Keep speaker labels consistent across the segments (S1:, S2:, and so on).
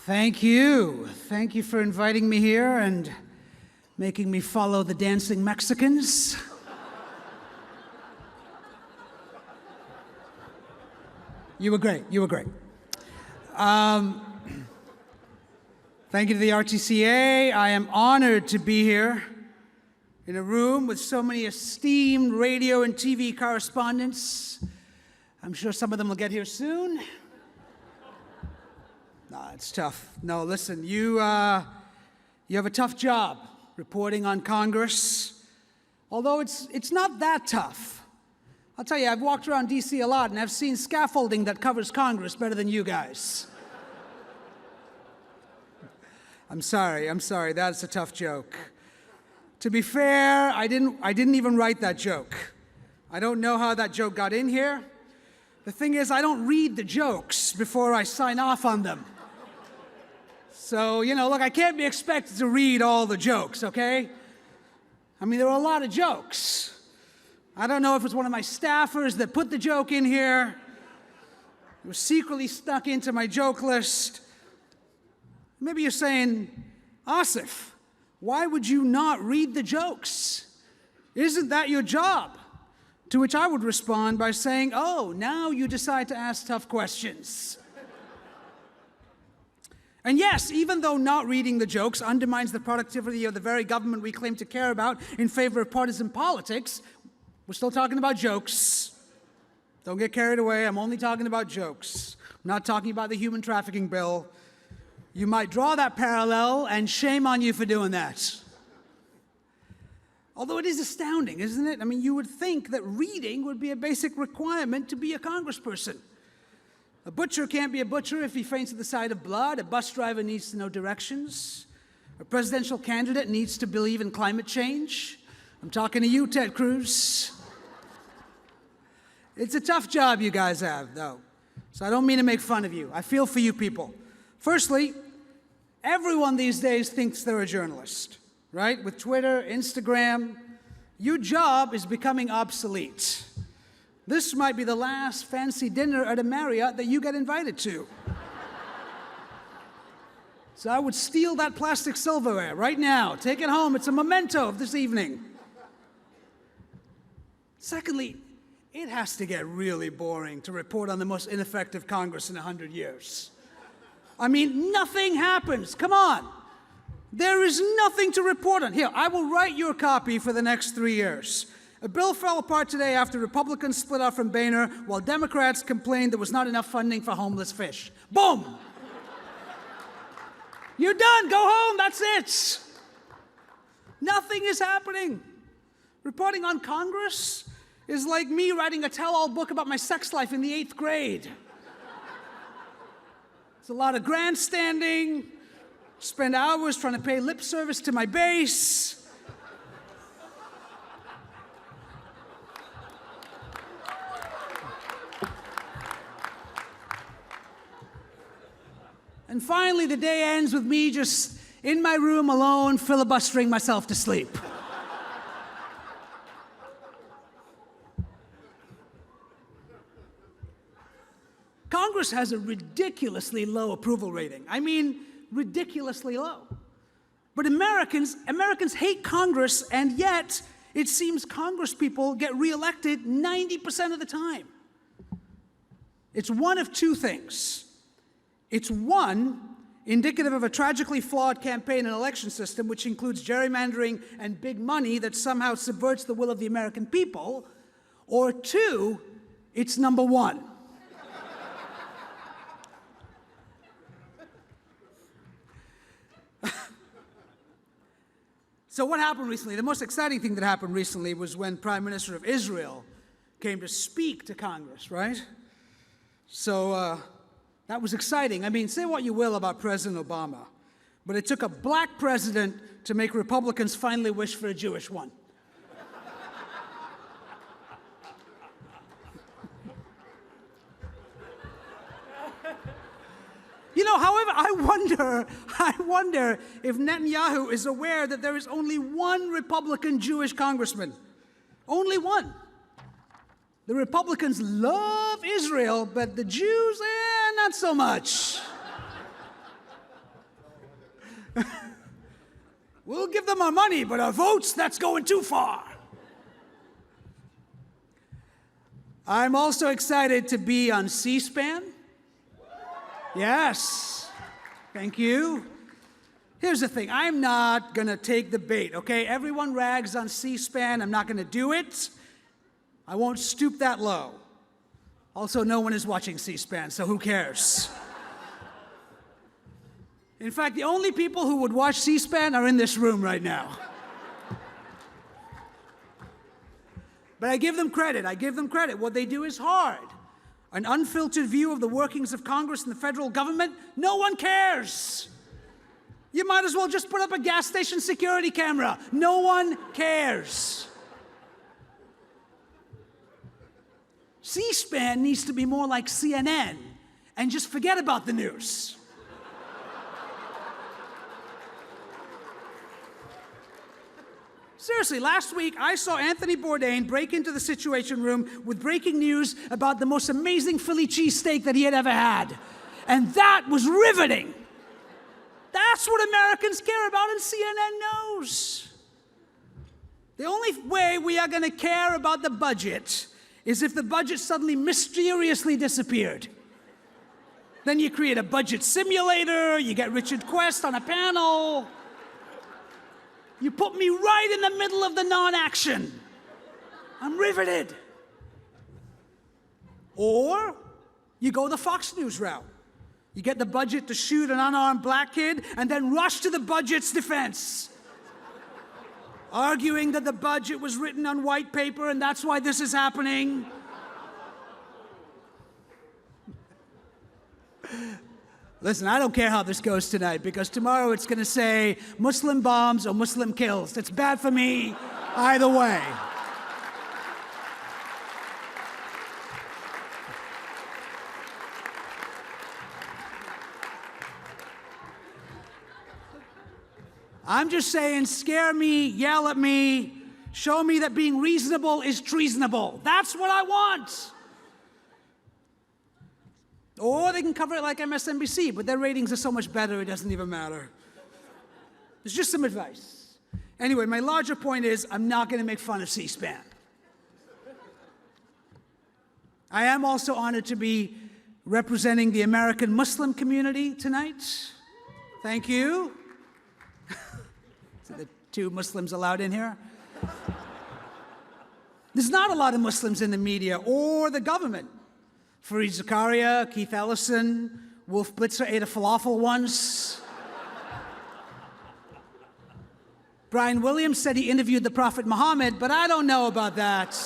S1: Thank you. Thank you for inviting me here and making me follow the dancing Mexicans. You were great. You were great. Thank you to the RTCA. I am honored to be here in a room with so many esteemed radio and TV correspondents. I'm sure some of them will get here soon. No, it's tough. No, listen, you have a tough job reporting on Congress, although it's not that tough. I'll tell you, I've walked around D.C. a lot, and I've seen scaffolding that covers Congress better than you guys. I'm sorry, that's a tough joke. To be fair, I didn't even write that joke. I don't know how that joke got in here. The thing is, I don't read the jokes before I sign off on them. So, look, I can't be expected to read all the jokes, okay? I mean, there were a lot of jokes. I don't know if it's one of my staffers that put the joke in here. It was secretly stuck into my joke list. Maybe you're saying, Aasif, why would you not read the jokes? Isn't that your job? To which I would respond by saying, oh, now you decide to ask tough questions. And yes, even though not reading the jokes undermines the productivity of the very government we claim to care about in favor of partisan politics, we're still talking about jokes. Don't get carried away. I'm only talking about jokes. I'm not talking about the human trafficking bill. You might draw that parallel, and shame on you for doing that. Although it is astounding, isn't it? I mean, you would think that reading would be a basic requirement to be a congressperson. A butcher can't be a butcher if he faints at the sight of blood. A bus driver needs to know directions. A presidential candidate needs to believe in climate change. I'm talking to you, Ted Cruz. It's a tough job you guys have, though. So I don't mean to make fun of you. I feel for you people. Firstly, everyone these days thinks they're a journalist, right? With Twitter, Instagram, your job is becoming obsolete. This might be the last fancy dinner at a Marriott that you get invited to. So I would steal that plastic silverware right now. Take it home. It's a memento of this evening. Secondly, it has to get really boring to report on the most ineffective Congress in 100 years. I mean, nothing happens. Come on. There is nothing to report on. Here, I will write your copy for the next 3 years. A bill fell apart today after Republicans split out from Boehner while Democrats complained there was not enough funding for homeless fish. Boom! You're done. Go home. That's it. Nothing is happening. Reporting on Congress is like me writing a tell-all book about my sex life in the 8th grade. It's a lot of grandstanding, spend hours trying to pay lip service to my base. And finally, the day ends with me just in my room alone, filibustering myself to sleep. Congress has a ridiculously low approval rating. I mean, ridiculously low. But Americans hate Congress, and yet it seems Congress people get reelected 90% of the time. It's one of two things. It's one, indicative of a tragically flawed campaign and election system, which includes gerrymandering and big money that somehow subverts the will of the American people, or two, it's number one. So what happened recently? The most exciting thing that happened recently was when Prime Minister of Israel came to speak to Congress, right? So that was exciting. I mean, say what you will about President Obama, but it took a black president to make Republicans finally wish for a Jewish one. However, I wonder if Netanyahu is aware that there is only one Republican Jewish congressman. Only one. The Republicans love Israel, but the Jews, not so much. We'll give them our money, but our votes, that's going too far. I'm also excited to be on C-SPAN. Yes, thank you. Here's the thing, I'm not gonna take the bait, okay? Everyone rags on C-SPAN, I'm not gonna do it. I won't stoop that low. Also, no one is watching C-SPAN, so who cares? In fact, the only people who would watch C-SPAN are in this room right now. But I give them credit, What they do is hard. An unfiltered view of the workings of Congress and the federal government, no one cares. You might as well just put up a gas station security camera. No one cares. C-SPAN needs to be more like CNN and just forget about the news. Seriously, last week I saw Anthony Bourdain break into the Situation Room with breaking news about the most amazing Philly cheesesteak that he had ever had. And that was riveting. That's what Americans care about, and CNN knows. The only way we are going to care about the budget is if the budget suddenly mysteriously disappeared. Then you create a budget simulator, you get Richard Quest on a panel. You put me right in the middle of the non-action. I'm riveted. Or you go the Fox News route. You get the budget to shoot an unarmed black kid and then rush to the budget's defense, arguing that the budget was written on white paper and that's why this is happening. Listen, I don't care how this goes tonight, because tomorrow it's going to say Muslim bombs or Muslim kills. It's bad for me either way. I'm just saying, scare me, yell at me, show me that being reasonable is treasonable. That's what I want. Or they can cover it like MSNBC, but their ratings are so much better it doesn't even matter. It's just some advice. Anyway, my larger point is I'm not going to make fun of C-SPAN. I am also honored to be representing the American Muslim community tonight. Thank you. So the two Muslims allowed in here? There's not a lot of Muslims in the media or the government. Fareed Zakaria, Keith Ellison, Wolf Blitzer ate a falafel once. Brian Williams said he interviewed the Prophet Muhammad, but I don't know about that.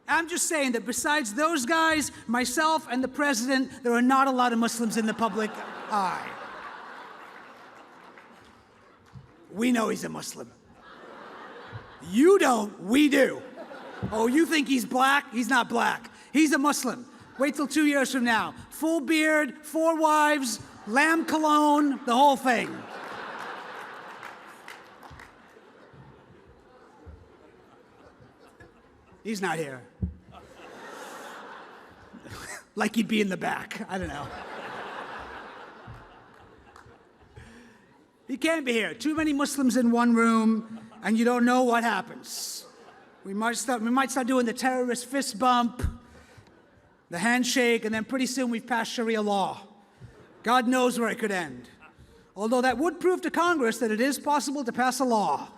S1: I'm just saying that besides those guys, myself, and the president, there are not a lot of Muslims in the public eye. We know he's a Muslim. You don't, we do. Oh, you think he's black? He's not black. He's a Muslim. Wait till 2 years from now. Full beard, 4 wives, lamb cologne, the whole thing. He's not here. Like he'd be in the back. I don't know. He can't be here. Too many Muslims in one room, and you don't know what happens. We might start doing the terrorist fist bump, the handshake, and then pretty soon we've passed Sharia law. God knows where it could end. Although that would prove to Congress that it is possible to pass a law.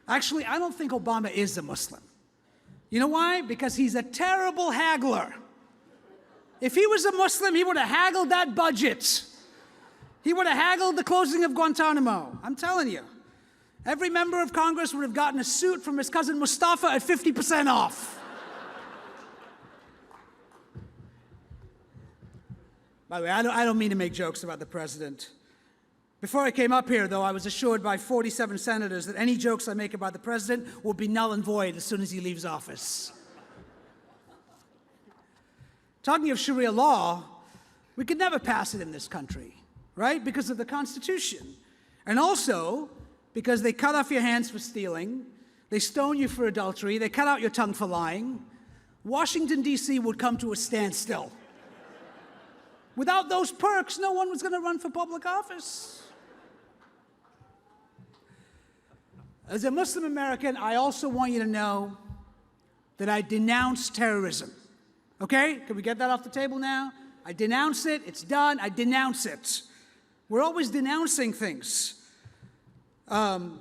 S1: Actually, I don't think Obama is a Muslim. You know why? Because he's a terrible haggler. If he was a Muslim, he would have haggled that budget. He would have haggled the closing of Guantanamo. I'm telling you. Every member of Congress would have gotten a suit from his cousin Mustafa at 50% off. By the way, I don't mean to make jokes about the president. Before I came up here, though, I was assured by 47 senators that any jokes I make about the president will be null and void as soon as he leaves office. Talking of Sharia law, we could never pass it in this country, right? Because of the Constitution. And also, because they cut off your hands for stealing, They stone you for adultery. They cut out your tongue for lying. Washington, D.C. would come to a standstill. Without those perks, no one was going to run for public office. As a Muslim American, I also want you to know that I denounce terrorism. Okay? Can we get that off the table now? I denounce it. It's done. I denounce it. We're always denouncing things. Whenever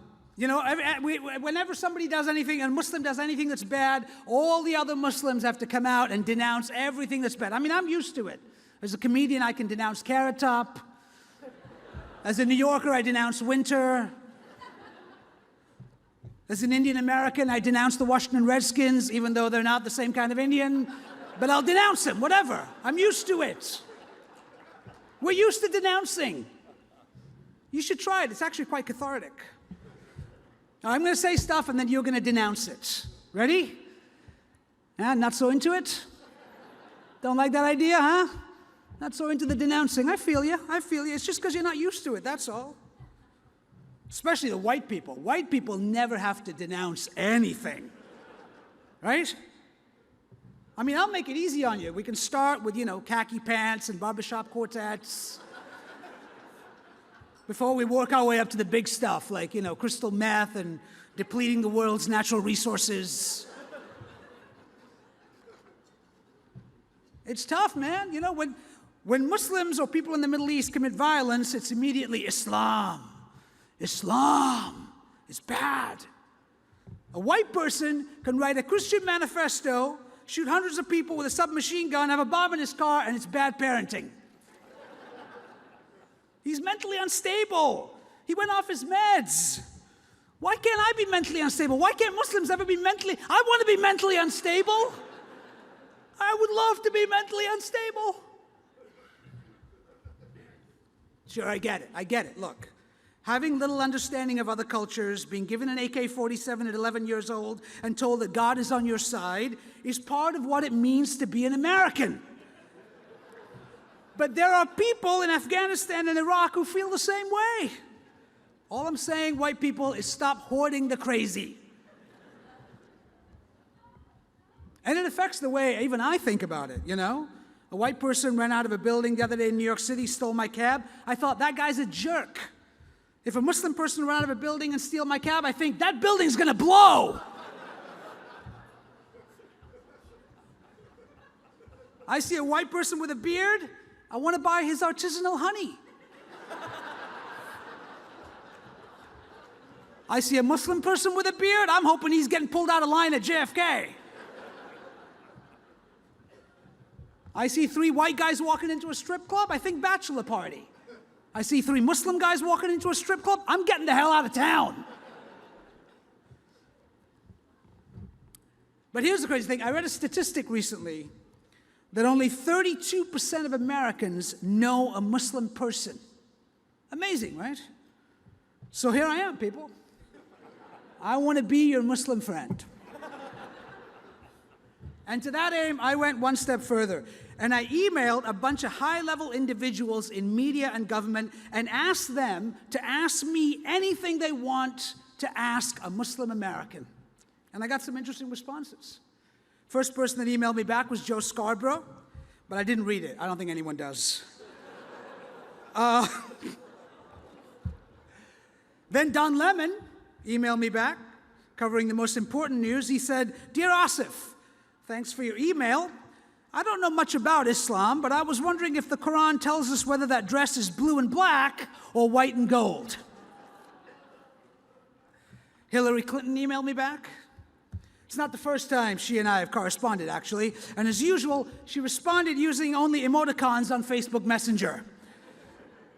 S1: somebody does anything, and a Muslim does anything that's bad, all the other Muslims have to come out and denounce everything that's bad. I mean, I'm used to it. As a comedian, I can denounce Carrot Top. As a New Yorker, I denounce winter. As an Indian American, I denounce the Washington Redskins, even though they're not the same kind of Indian. But I'll denounce them, whatever. I'm used to it. We're used to denouncing. You should try it. It's actually quite cathartic. Now, I'm going to say stuff, and then you're going to denounce it. Ready? Not so into it? Don't like that idea, huh? Not so into the denouncing. I feel you. I feel you. It's just because you're not used to it, that's all. Especially the white people. White people never have to denounce anything. Right? I mean, I'll make it easy on you. We can start with, khaki pants and barbershop quartets. Before we work our way up to the big stuff, like, crystal meth and depleting the world's natural resources. It's tough, man. When Muslims or people in the Middle East commit violence, it's immediately Islam. Islam is bad. A white person can write a Christian manifesto, shoot hundreds of people with a submachine gun, have a bomb in his car, and it's bad parenting. He's mentally unstable. He went off his meds. Why can't I be mentally unstable? Why can't Muslims ever be mentally... I want to be mentally unstable. I would love to be mentally unstable. Sure, I get it. I get it. Look, having little understanding of other cultures, being given an AK-47 at 11 years old and told that God is on your side is part of what it means to be an American. But there are people in Afghanistan and Iraq who feel the same way. All I'm saying, white people, is stop hoarding the crazy. And it affects the way even I think about it, A white person ran out of a building the other day in New York City, stole my cab. I thought, that guy's a jerk. If a Muslim person ran out of a building and steal my cab, I think, that building's gonna blow. I see a white person with a beard, I want to buy his artisanal honey. I see a Muslim person with a beard, I'm hoping he's getting pulled out of line at JFK. I see 3 white guys walking into a strip club, I think bachelor party. I see 3 Muslim guys walking into a strip club, I'm getting the hell out of town. But here's the crazy thing, I read a statistic recently that only 32% of Americans know a Muslim person. Amazing, right? So here I am, people. I want to be your Muslim friend. And to that aim, I went one step further. And I emailed a bunch of high-level individuals in media and government and asked them to ask me anything they want to ask a Muslim American. And I got some interesting responses. First person that emailed me back was Joe Scarborough, but I didn't read it. I don't think anyone does. Then Don Lemon emailed me back, covering the most important news. He said, "Dear Aasif, thanks for your email. I don't know much about Islam, but I was wondering if the Quran tells us whether that dress is blue and black or white and gold." Hillary Clinton emailed me back. It's not the first time she and I have corresponded, actually. And as usual, she responded using only emoticons on Facebook Messenger.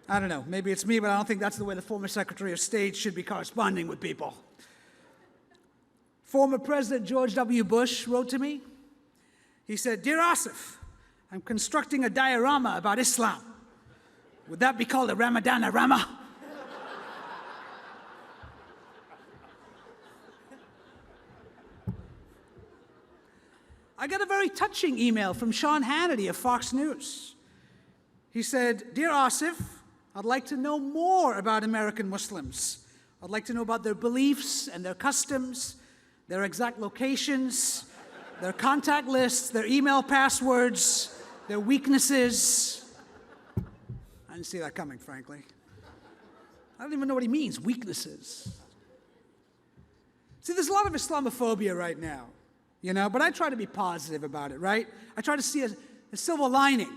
S1: I don't know, maybe it's me, but I don't think that's the way the former Secretary of State should be corresponding with people. Former President George W. Bush wrote to me. He said, "Dear Aasif, I'm constructing a diorama about Islam. Would that be called a Ramadan-a-rama?" I got a very touching email from Sean Hannity of Fox News. He said, "Dear Aasif, I'd like to know more about American Muslims. I'd like to know about their beliefs and their customs. their exact locations, their contact lists, their email passwords, their weaknesses. I didn't see that coming, frankly. I don't even know what he means, weaknesses. See, there's a lot of Islamophobia right now, but I try to be positive about it, right? I try to see a silver lining.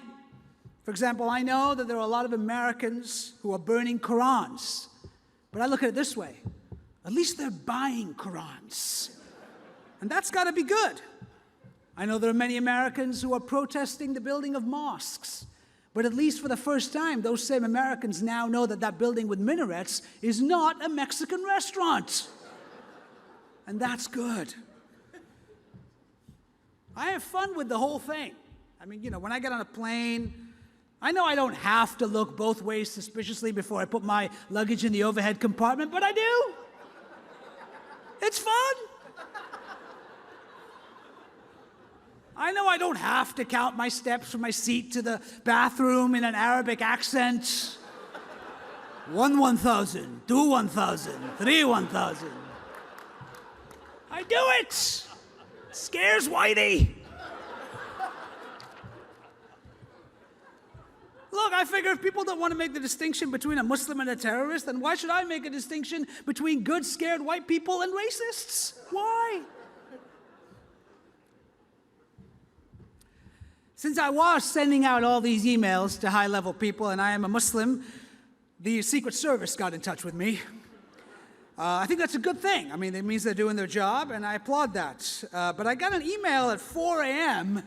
S1: For example, I know that there are a lot of Americans who are burning Qurans, but I look at it this way. At least they're buying Qurans. And that's got to be good. I know there are many Americans who are protesting the building of mosques, but at least for the first time, those same Americans now know that that building with minarets is not a Mexican restaurant. And that's good. I have fun with the whole thing. I mean, when I get on a plane, I know I don't have to look both ways suspiciously before I put my luggage in the overhead compartment, but I do. It's fun. I know I don't have to count my steps from my seat to the bathroom in an Arabic accent. 1 1,000, 2 1,000, 3 1,000. I do it. It scares Whitey. Look, I figure if people don't want to make the distinction between a Muslim and a terrorist, then why should I make a distinction between good, scared white people and racists? Why? Since I was sending out all these emails to high-level people, and I am a Muslim, the Secret Service got in touch with me. I think that's a good thing. I mean, it means they're doing their job, and I applaud that. But I got an email at 4 a.m.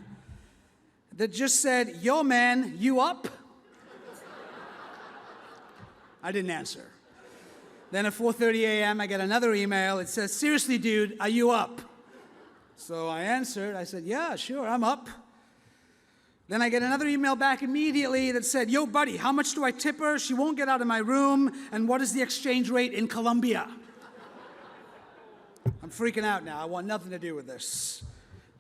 S1: that just said, "Yo, man, you up?" I didn't answer. Then at 4:30 a.m., I get another email. It says, "Seriously, dude, are you up?" So I answered. I said, "Yeah, sure, I'm up." Then I get another email back immediately that said, "Yo, buddy, how much do I tip her? She won't get out of my room. And what is the exchange rate in Colombia?" I'm freaking out now. I want nothing to do with this.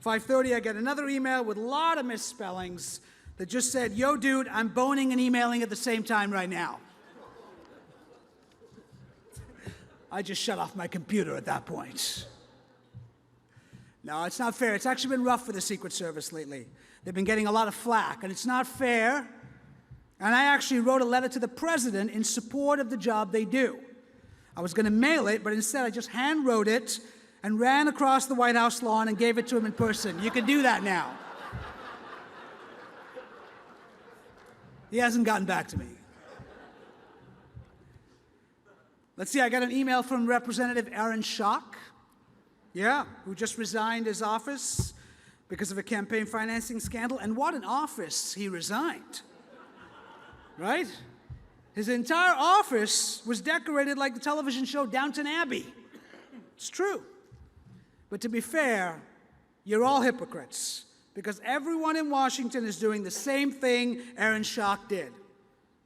S1: 5:30, I get another email with a lot of misspellings that just said, "Yo, dude, I'm boning and emailing at the same time right now." I just shut off my computer at that point. No, it's not fair. It's actually been rough for the Secret Service lately. They've been getting a lot of flack, and it's not fair. And I actually wrote a letter to the president in support of the job they do. I was going to mail it, but instead I just hand-wrote it and ran across the White House lawn and gave it to him in person. You can do that now. He hasn't gotten back to me. Let's see, I got an email from Representative Aaron Schock, who just resigned his office because of a campaign financing scandal. And what an office he resigned, right? His entire office was decorated like the television show Downton Abbey. It's true. But to be fair, you're all hypocrites, because everyone in Washington is doing the same thing Aaron Schock did.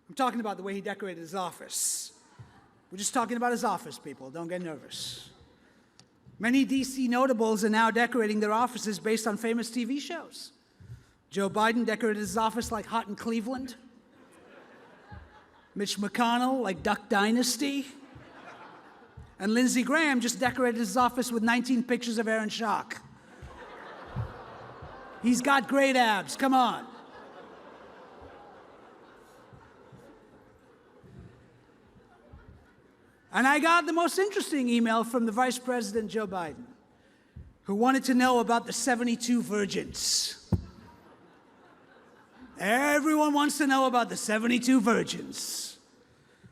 S1: I'm talking about the way he decorated his office. We're just talking about his office, people. Don't get nervous. Many DC notables are now decorating their offices based on famous TV shows. Joe Biden decorated his office like Hot in Cleveland. Mitch McConnell like Duck Dynasty. And Lindsey Graham just decorated his office with 19 pictures of Aaron Schock. He's got great abs, come on. And I got the most interesting email from the Vice President, Joe Biden, who wanted to know about the 72 virgins. Everyone wants to know about the 72 virgins.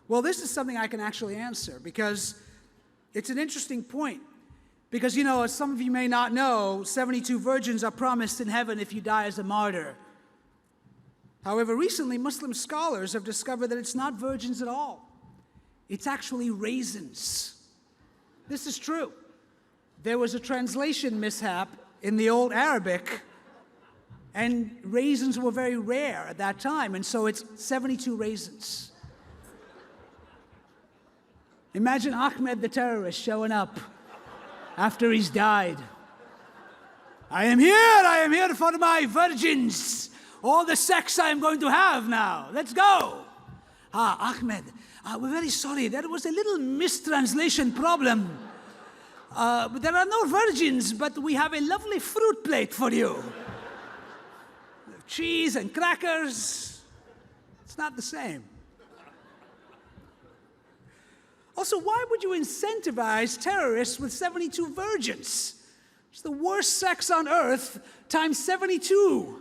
S1: Well, this is something I can actually answer, because it's an interesting point. Because, as some of you may not know, 72 virgins are promised in heaven if you die as a martyr. However, recently, Muslim scholars have discovered that it's not virgins at all. It's actually raisins. This is true. There was a translation mishap in the old Arabic, and raisins were very rare at that time, and so it's 72 raisins. Imagine Ahmed the terrorist showing up after he's died. I am here for my virgins. All the sex I am going to have now. Let's go. Ahmed, we're very sorry. There was a little mistranslation problem. There are no virgins, but we have a lovely fruit plate for you. Cheese and crackers. It's not the same. Also, why would you incentivize terrorists with 72 virgins? It's the worst sex on earth times 72.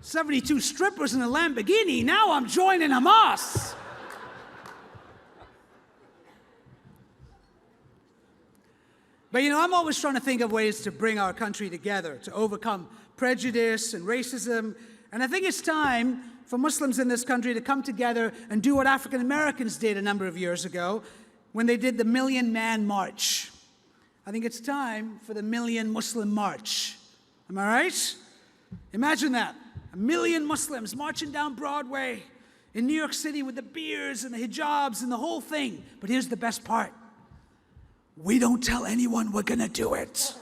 S1: 72 strippers in a Lamborghini. Now I'm joining Hamas. But you know, I'm always trying to think of ways to bring our country together, to overcome prejudice and racism. And I think it's time for Muslims in this country to come together and do what African Americans did a number of years ago when they did the Million Man March. I think it's time for the Million Muslim March. Am I right? Imagine that. 1 million Muslims marching down Broadway in New York City with the beards and the hijabs and the whole thing. But here's the best part. We don't tell anyone we're gonna do it.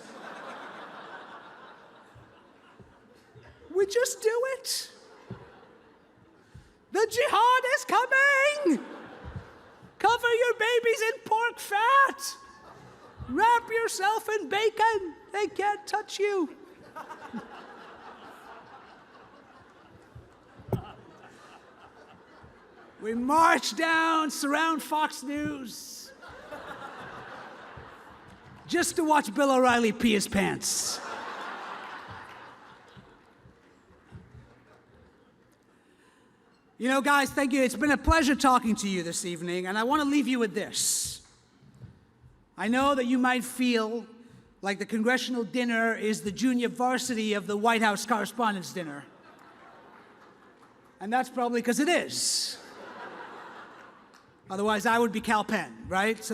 S1: We just do it. The jihad is coming. Cover your babies in pork fat. Wrap yourself in bacon. They can't touch you. We march down, surround Fox News. Just to watch Bill O'Reilly pee his pants. You know, guys, thank you. It's been a pleasure talking to you this evening, and I want to leave you with this. I know that you might feel like the congressional dinner is the junior varsity of the White House Correspondents' Dinner. And that's probably because it is. Otherwise, I would be Cal Penn, right?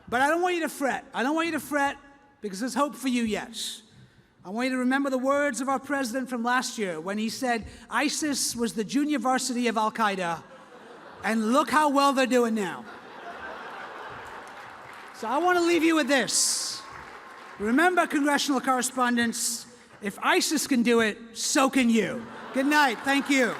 S1: But I don't want you to fret. I don't want you to fret because there's hope for you yet. I want you to remember the words of our president from last year when he said, ISIS was the junior varsity of Al-Qaeda, and look how well they're doing now. So I want to leave you with this. Remember, congressional correspondents, if ISIS can do it, so can you. Good night. Thank you.